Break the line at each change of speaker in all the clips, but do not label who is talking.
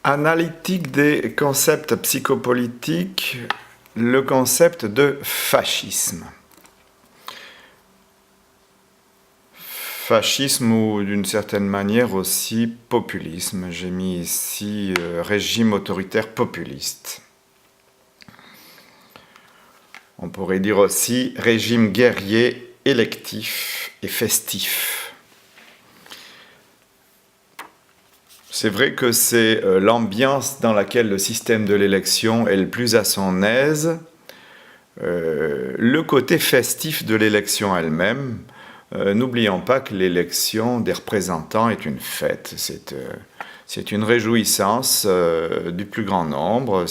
Analytique des concepts psychopolitiques, le concept de fascisme. Fascisme ou d'une certaine manière aussi populisme. J'ai mis ici régime autoritaire populiste. On pourrait dire aussi régime guerrier électif et festif. C'est vrai que c'est l'ambiance dans laquelle le système de l'élection est le plus à son aise, le côté festif de l'élection elle-même. N'oublions pas que l'élection des représentants est une fête, c'est une réjouissance du plus grand nombre,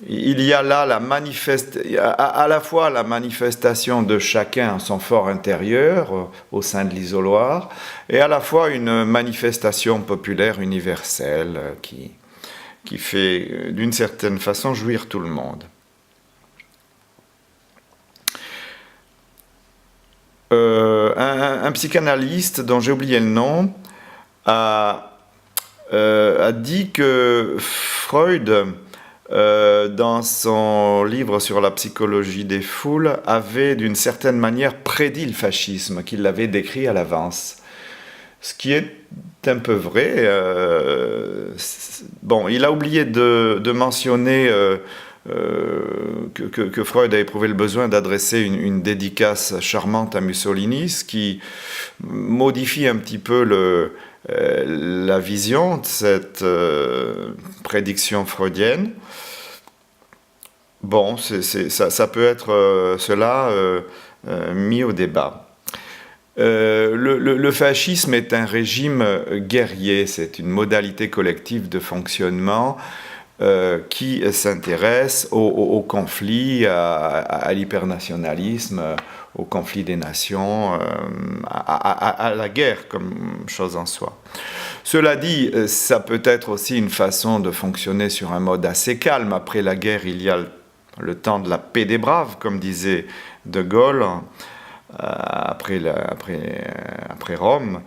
il y a là à la fois la manifestation de chacun son fort intérieur au sein de l'isoloir, et à la fois une manifestation populaire universelle qui fait d'une certaine façon jouir tout le monde. Un psychanalyste dont j'ai oublié le nom a dit que Freud, dans son livre sur la psychologie des foules, avait d'une certaine manière prédit le fascisme, qu'il l'avait décrit à l'avance. Ce qui est un peu vrai. Bon, il a oublié de mentionner que Freud a éprouvé le besoin d'adresser une dédicace charmante à Mussolini, ce qui modifie un petit peu la vision de cette prédiction freudienne. Bon, ça peut être mis au débat. Le fascisme est un régime guerrier, c'est une modalité collective de fonctionnement qui s'intéresse au conflit, à l'hypernationalisme, au conflit des nations, à la guerre comme chose en soi. Cela dit, ça peut être aussi une façon de fonctionner sur un mode assez calme. Après la guerre, il y a le temps de la paix des braves, comme disait De Gaulle, après Rome.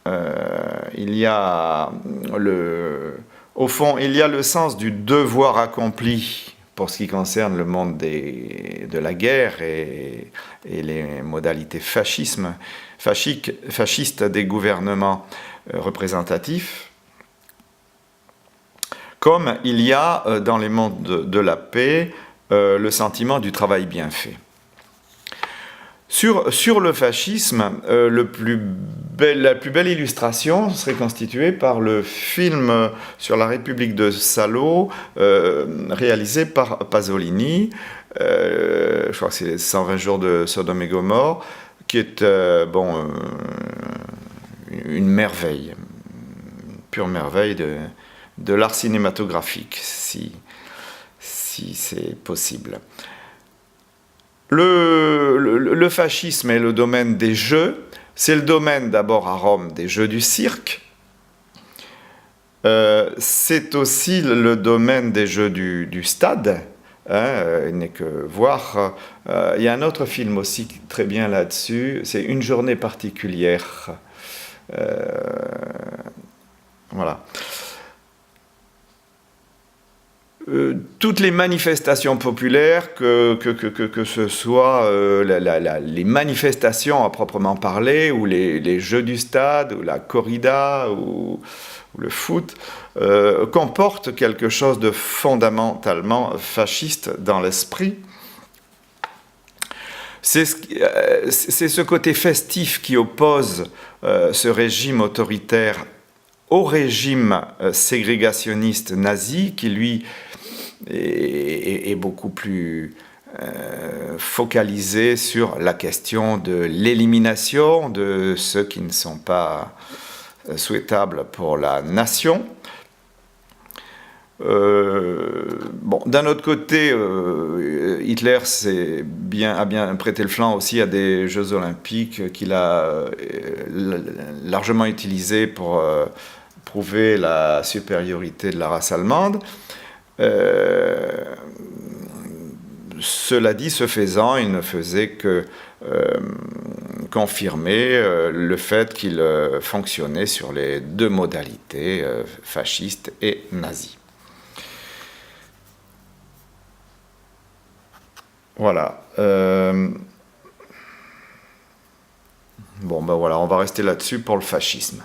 Il y a au fond, il y a le sens du devoir accompli pour ce qui concerne le monde de la guerre et les modalités fascistes des gouvernements représentatifs, comme il y a dans les mondes de la paix le sentiment du travail bien fait. Sur le fascisme, la plus belle illustration serait constituée par le film sur la République de Salo, réalisé par Pasolini. Je crois que c'est 120 jours de Sodome et Gomorrhe, qui est une merveille, une pure merveille de l'art cinématographique, si c'est possible. Le fascisme est le domaine des jeux. C'est le domaine d'abord à Rome des jeux du cirque. C'est aussi le domaine des jeux du stade. Il n'est que voir. Il y a un autre film aussi très bien là-dessus. C'est Une journée particulière. Voilà. Toutes les manifestations populaires, que ce soit les manifestations à proprement parler, ou les jeux du stade, ou la corrida, ou le foot, comportent quelque chose de fondamentalement fasciste dans l'esprit. C'est ce côté festif qui oppose ce régime autoritaire au régime ségrégationniste nazi, qui lui est beaucoup plus focalisé sur la question de l'élimination de ceux qui ne sont pas souhaitables pour la nation. D'un autre côté, Hitler a bien prêté le flanc aussi à des Jeux Olympiques qu'il a largement utilisés pour prouver la supériorité de la race allemande. Cela dit, ce faisant, il ne faisait que confirmer le fait qu'il fonctionnait sur les deux modalités, fascistes et nazies. Voilà. Bon, ben voilà, on va rester là-dessus pour le fascisme.